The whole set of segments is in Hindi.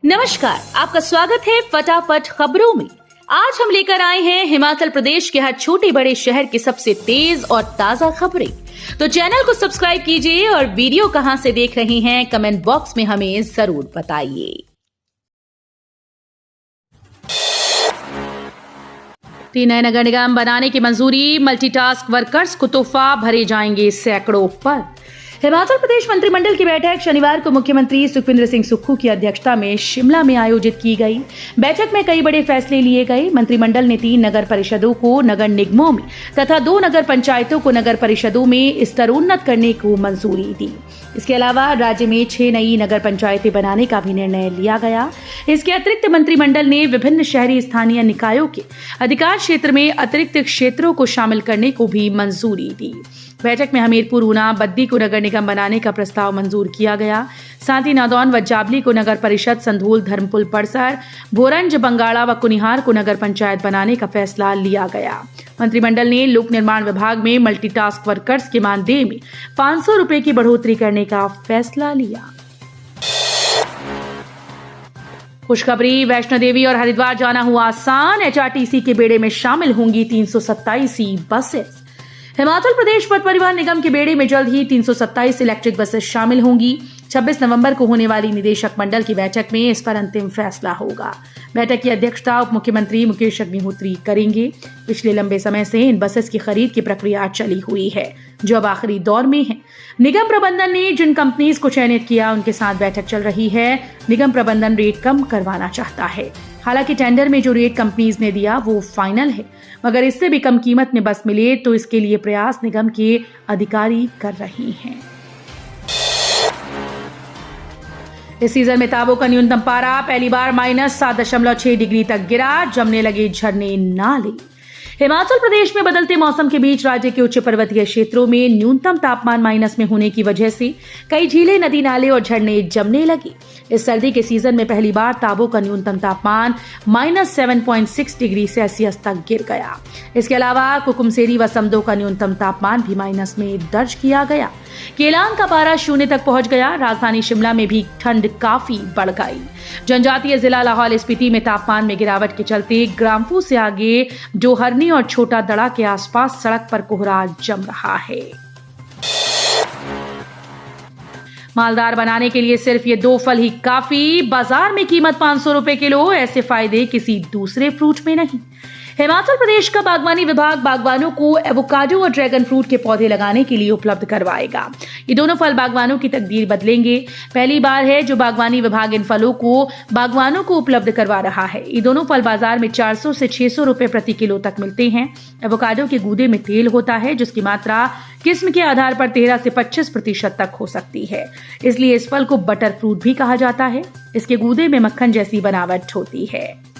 नमस्कार, आपका स्वागत है फटाफट खबरों में। आज हम लेकर आए हैं हिमाचल प्रदेश के हर छोटे बड़े शहर की सबसे तेज और ताजा खबरें। तो चैनल को सब्सक्राइब कीजिए और वीडियो कहां से देख रहे हैं कमेंट बॉक्स में हमें जरूर बताइए। तीन नए नगर निगम बनाने की मंजूरी, मल्टीटास्क वर्कर्स को तोहफा भरे जाएंगे सैकड़ों पद। हिमाचल प्रदेश मंत्रिमंडल की बैठक शनिवार को मुख्यमंत्री सुखविंदर सिंह सुक्खू की अध्यक्षता में शिमला में आयोजित की गई। बैठक में कई बड़े फैसले लिए गए। मंत्रिमंडल ने 3 नगर परिषदों को नगर निगमों में तथा 2 नगर पंचायतों को नगर परिषदों में स्तरोन्नत करने को मंजूरी दी। इसके अलावा राज्य में 6 नई नगर पंचायतें बनाने का भी निर्णय लिया गया। इसके अतिरिक्त मंत्रिमंडल ने विभिन्न शहरी स्थानीय निकायों के अधिकार क्षेत्र में अतिरिक्त क्षेत्रों को शामिल करने को भी मंजूरी दी। बैठक में हमीरपुर, ऊना, बद्दी को नगर निगम बनाने का प्रस्ताव मंजूर किया गया। साथ ही नादौन व जाबली को नगर परिषद, संधोल, धर्मपुर, परसर, भोरंज, बंगाड़ा व कुनिहार को नगर पंचायत बनाने का फैसला लिया गया। मंत्रिमंडल ने लोक निर्माण विभाग में मल्टीटास्क वर्कर्स के मानदेय में 500 रुपए की बढ़ोतरी करने का फैसला लिया। खुशखबरी, वैष्णो देवी और हरिद्वार जाना हुआ आसान। एचआरटीसी के बेड़े में शामिल होंगी 327 बसेस। हिमाचल प्रदेश पथ परिवहन निगम के बेड़े में जल्द ही 327 इलेक्ट्रिक बसेस शामिल होंगी। 26 नवंबर को होने वाली निदेशक मंडल की बैठक में इस पर अंतिम फैसला होगा। बैठक की अध्यक्षता उप मुख्यमंत्री मुकेश अग्निहोत्री करेंगे। पिछले लंबे समय से इन बसेस की खरीद की प्रक्रिया चली हुई है, जो अब आखिरी दौर में है। निगम प्रबंधन ने जिन कंपनीज को चयनित किया, उनके साथ बैठक चल रही है। निगम प्रबंधन रेट कम करवाना चाहता है। हालांकि टेंडर में जो रेट कंपनीज ने दिया वो फाइनल है, मगर इससे भी कम कीमत में बस मिले तो इसके लिए प्रयास निगम के अधिकारी कर रहे हैं। इस सीजन में ताबो का न्यूनतम पारा पहली बार -7.6 डिग्री तक गिरा। जमने लगे झरने नाले। हिमाचल प्रदेश में बदलते मौसम के बीच राज्य के उच्च पर्वतीय क्षेत्रों में न्यूनतम तापमान माइनस में होने की वजह से कई झीलें, नदी नाले और झरने जमने लगी। इस सर्दी के सीजन में पहली बार ताबो का न्यूनतम तापमान -7.6 डिग्री सेल्सियस तक गिर गया। इसके अलावा कुकुमसेरी व समदो का न्यूनतम तापमान भी माइनस में दर्ज किया गया। केलांग का पारा 0 तक पहुंच गया। राजधानी शिमला में भी ठंड काफी बढ़ गई। जनजातीय जिला लाहौल स्पीति में तापमान में गिरावट के चलते ग्राम्फू से आगे डोहरनी और छोटा दड़ा के आसपास सड़क पर कोहरा जम रहा है। मालदार बनाने के लिए सिर्फ ये 2 फल ही काफी। बाजार में कीमत 500 रुपए किलो। ऐसे फायदे किसी दूसरे फ्रूट में नहीं। हिमाचल प्रदेश का बागवानी विभाग बागवानों को एवोकाडो और ड्रैगन फ्रूट के पौधे लगाने के लिए उपलब्ध करवाएगा। ये दोनों फल बागवानों की तकदीर बदलेंगे। पहली बार है जो बागवानी विभाग इन फलों को बागवानों को उपलब्ध करवा रहा है। ये दोनों फल बाजार में 400 से 600 रुपए प्रति किलो तक मिलते हैं। एवोकाडो के गूदे में तेल होता है, जिसकी मात्रा किस्म के आधार पर 13 से 25% तक हो सकती है। इसलिए इस फल को बटर फ्रूट भी कहा जाता है। इसके गूदे में मक्खन जैसी बनावट होती है।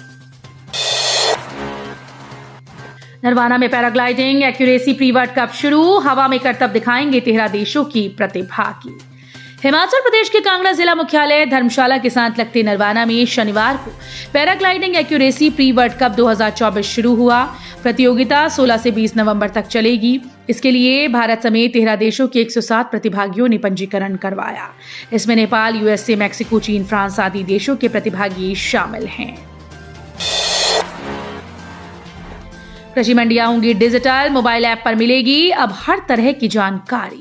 नरवाना में paragliding accuracy pre world cup शुरू। हवा में करतब दिखाएंगे 13 देशों की प्रतिभागी। हिमाचल प्रदेश के कांगड़ा जिला मुख्यालय धर्मशाला के साथ लगते नरवाना में शनिवार को paragliding accuracy pre world cup 2024 शुरू हुआ। प्रतियोगिता 16 से 20 नवंबर तक चलेगी। इसके लिए भारत समेत 13 देशों के 107 प्रतिभागियों ने पंजीकरण करवाया। इसमें नेपाल, यूएसए, मैक्सिको, चीन, फ्रांस आदि देशों के प्रतिभागी शामिल हैं। कृषि मंडियां होंगी डिजिटल। मोबाइल ऐप पर मिलेगी अब हर तरह की जानकारी।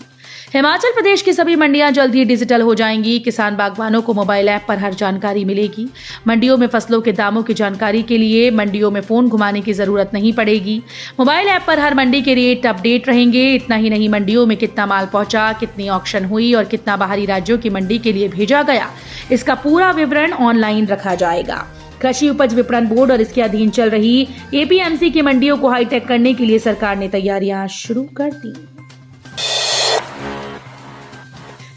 हिमाचल प्रदेश की सभी मंडियां जल्द ही डिजिटल हो जाएंगी। किसान बागवानों को मोबाइल ऐप पर हर जानकारी मिलेगी। मंडियों में फसलों के दामों की जानकारी के लिए मंडियों में फोन घुमाने की जरूरत नहीं पड़ेगी। मोबाइल ऐप पर हर मंडी के रेट अपडेट रहेंगे। इतना ही नहीं, मंडियों में कितना माल पहुंचा, कितनी ऑक्शन हुई और कितना बाहरी राज्यों की मंडी के लिए भेजा गया, इसका पूरा विवरण ऑनलाइन रखा जाएगा। कृषि उपज विपणन बोर्ड और इसके अधीन चल रही एपीएमसी की मंडियों को हाईटेक करने के लिए सरकार ने तैयारियां शुरू कर दी।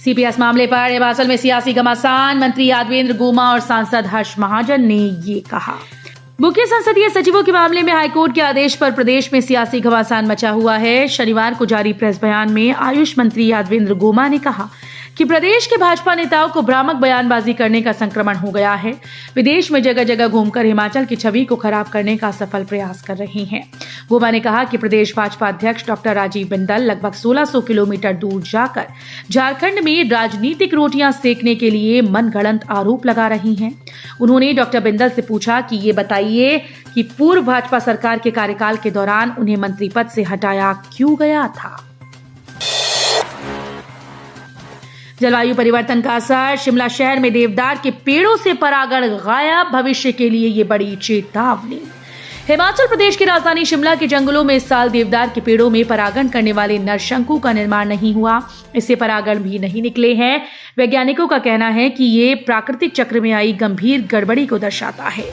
सीपीएस मामले पर हिमाचल में सियासी घमासान। मंत्री यादवेंद्र गोमा और सांसद हर्ष महाजन ने ये कहा। मुख्य संसदीय सचिवों के मामले में हाईकोर्ट के आदेश पर प्रदेश में सियासी घमासान मचा हुआ है। शनिवार को जारी प्रेस बयान में आयुष मंत्री यादवेंद्र गोमा ने कहा कि प्रदेश के भाजपा नेताओं को भ्रामक बयानबाजी करने का संक्रमण हो गया है। विदेश में जगह जगह घूमकर हिमाचल की छवि को खराब करने का सफल प्रयास कर रहे हैं। गोबा ने कहा कि प्रदेश भाजपा अध्यक्ष डॉक्टर राजीव बिंदल लगभग 1600 किलोमीटर दूर जाकर झारखंड में राजनीतिक रोटियां सेकने के लिए मनगढ़ंत आरोप लगा रही हैं। उन्होंने डॉक्टर बिंदल से पूछा कि ये बताइए कि पूर्व भाजपा सरकार के कार्यकाल के दौरान उन्हें मंत्री पद से हटाया क्यों गया था। जलवायु परिवर्तन का असर, शिमला शहर में देवदार के पेड़ों से परागण गायब, भविष्य के लिए ये बड़ी चेतावनी। हिमाचल प्रदेश की राजधानी शिमला के जंगलों में इस साल देवदार के पेड़ों में परागण करने वाले नरशंकु का निर्माण नहीं हुआ। इससे परागण भी नहीं निकले हैं। वैज्ञानिकों का कहना है कि ये प्राकृतिक चक्र में आई गंभीर गड़बड़ी को दर्शाता है।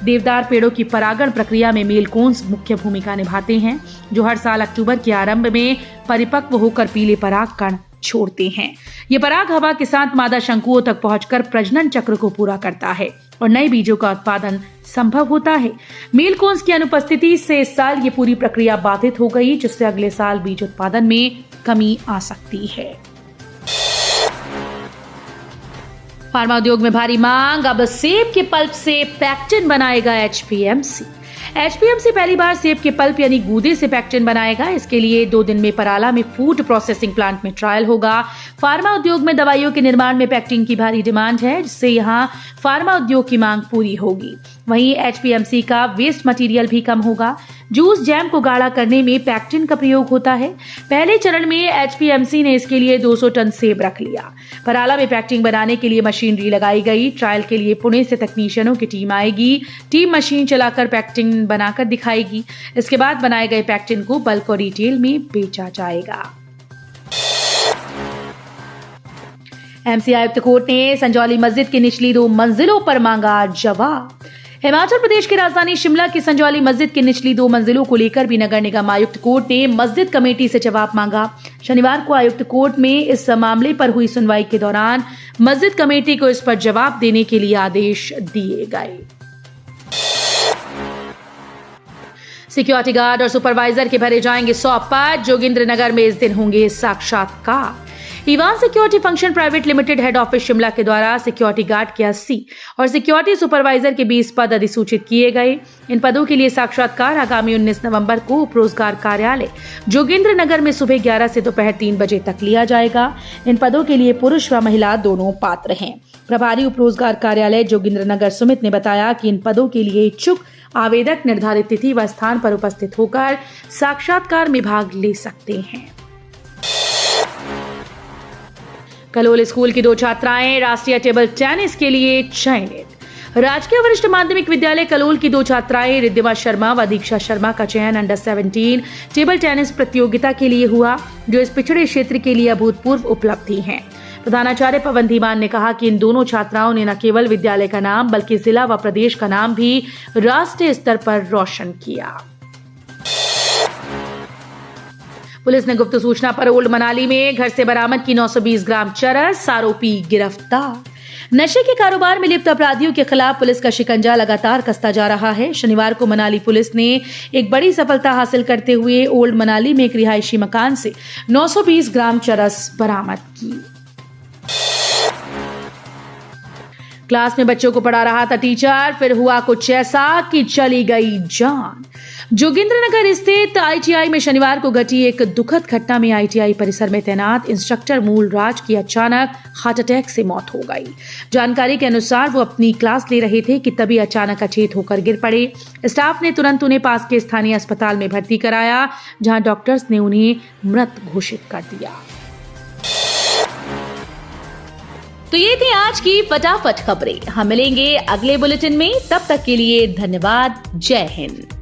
देवदार पेड़ों की परागण प्रक्रिया में मेल कोन्स मुख्य भूमिका निभाते हैं, जो हर साल अक्टूबर के आरंभ में परिपक्व होकर पीले पराग कण छोड़ते हैं। ये पराग हवा के साथ मादा शंकुओं तक पहुंचकर प्रजनन चक्र को पूरा करता है और नए बीजों का उत्पादन संभव होता है। मेल कोन्स की अनुपस्थिति से इस साल ये पूरी प्रक्रिया बाधित हो गई, जिससे अगले साल बीज उत्पादन में कमी आ सकती है। फार्मा उद्योग में भारी मांग, अब सेब के पल्प से पैक्टिन बनाएगा एचपीएमसी। एचपीएमसी पहली बार सेब के पल्प यानी गूदे से पैक्टिन बनाएगा। इसके लिए 2 दिन में पराला में फूड प्रोसेसिंग प्लांट में ट्रायल होगा। फार्मा उद्योग में दवाइयों के निर्माण में पैक्टिन की भारी डिमांड है, जिससे यहाँ फार्मा उद्योग की मांग पूरी होगी। वहीं एचपीएमसी का वेस्ट मटेरियल भी कम होगा। जूस जैम को गाढ़ा करने में पैक्टिन का प्रयोग होता है। पहले चरण में एचपीएमसी ने इसके लिए 200 टन सेब रख लिया। पराला में पैक्टिन बनाने के लिए मशीनरी लगाई गई। ट्रायल के लिए पुणे से तकनीशियनों की टीम आएगी। टीम मशीन चलाकर पैक्टिन बनाकर दिखाएगी। इसके बाद बनाए गए पैक्टिन को बल्क और रिटेल में बेचा जाएगा। एमसी आयुक्त कोर्ट ने संजौली मस्जिद की निचली 2 मंजिलों पर मांगा जवाब। हिमाचल प्रदेश की राजधानी शिमला की संजौली मस्जिद की निचली 2 मंजिलों को लेकर भी नगर निगम आयुक्त कोर्ट ने मस्जिद कमेटी से जवाब मांगा। शनिवार को आयुक्त कोर्ट में इस मामले पर हुई सुनवाई के दौरान मस्जिद कमेटी को इस पर जवाब देने के लिए आदेश दिए गए। सिक्योरिटी गार्ड और सुपरवाइजर के भरे जाएंगे 100 पद। जोगिंद्रनगर में इस दिन होंगे साक्षात्कार। ईवान security function private limited head office Shimla के द्वारा सिक्योरिटी गार्ड के 80 और सिक्योरिटी सुपरवाइजर के 20 पद अधिसूचित किए गए। इन पदों के लिए साक्षात्कार आगामी 19 नवंबर को उप रोजगार कार्यालय जोगिंद्रनगर में सुबह 11 से दोपहर 3 बजे तक लिया जाएगा। इन पदों के लिए पुरुष व महिला दोनों पात्र हैं। प्रभारी उप रोजगार कार्यालय जोगिंद्रनगर सुमित ने बताया कि इन पदों के लिए इच्छुक आवेदक निर्धारित तिथि व स्थान पर उपस्थित होकर साक्षात्कार में भाग ले सकते हैं। कलोल स्कूल की 2 छात्राएं राष्ट्रीय टेबल टेनिस के लिए चयनित। राजकीय वरिष्ठ माध्यमिक विद्यालय कलोल की 2 छात्राएं रिद्धिमा शर्मा व दीक्षा शर्मा का चयन अंडर 17 टेबल टेनिस प्रतियोगिता के लिए हुआ, जो इस पिछड़े क्षेत्र के लिए अभूतपूर्व उपलब्धि है। प्रधानाचार्य पवन धीमान ने कहा कि इन दोनों छात्राओं ने न केवल विद्यालय का नाम बल्कि जिला व प्रदेश का नाम भी राष्ट्रीय स्तर पर रोशन किया। पुलिस ने गुप्त सूचना पर ओल्ड मनाली में घर से बरामद की 920 ग्राम चरस, आरोपी गिरफ्तार। नशे के कारोबार में लिप्त अपराधियों के खिलाफ पुलिस का शिकंजा लगातार कसता जा रहा है। शनिवार को मनाली पुलिस ने एक बड़ी सफलता हासिल करते हुए ओल्ड मनाली में एक रिहायशी मकान से 920 ग्राम चरस बरामद की। क्लास में बच्चों को पढ़ा रहा था टीचर, फिर हुआ कुछ ऐसा कि चली गई जान। जोगिंद्रनगर स्थित आईटीआई में शनिवार को घटी एक दुखद घटना में आईटीआई परिसर में तैनात इंस्ट्रक्टर मूल राज की अचानक हार्ट अटैक से मौत हो गई। जानकारी के अनुसार वो अपनी क्लास ले रहे थे कि तभी अचानक अचेत होकर गिर पड़े। स्टाफ ने तुरंत उन्हें पास के स्थानीय अस्पताल में भर्ती कराया, जहां डॉक्टर्स ने उन्हें मृत घोषित कर दिया। तो ये थी आज की फटाफट खबरें। हम मिलेंगे अगले बुलेटिन में, तब तक के लिए धन्यवाद। जय हिंद।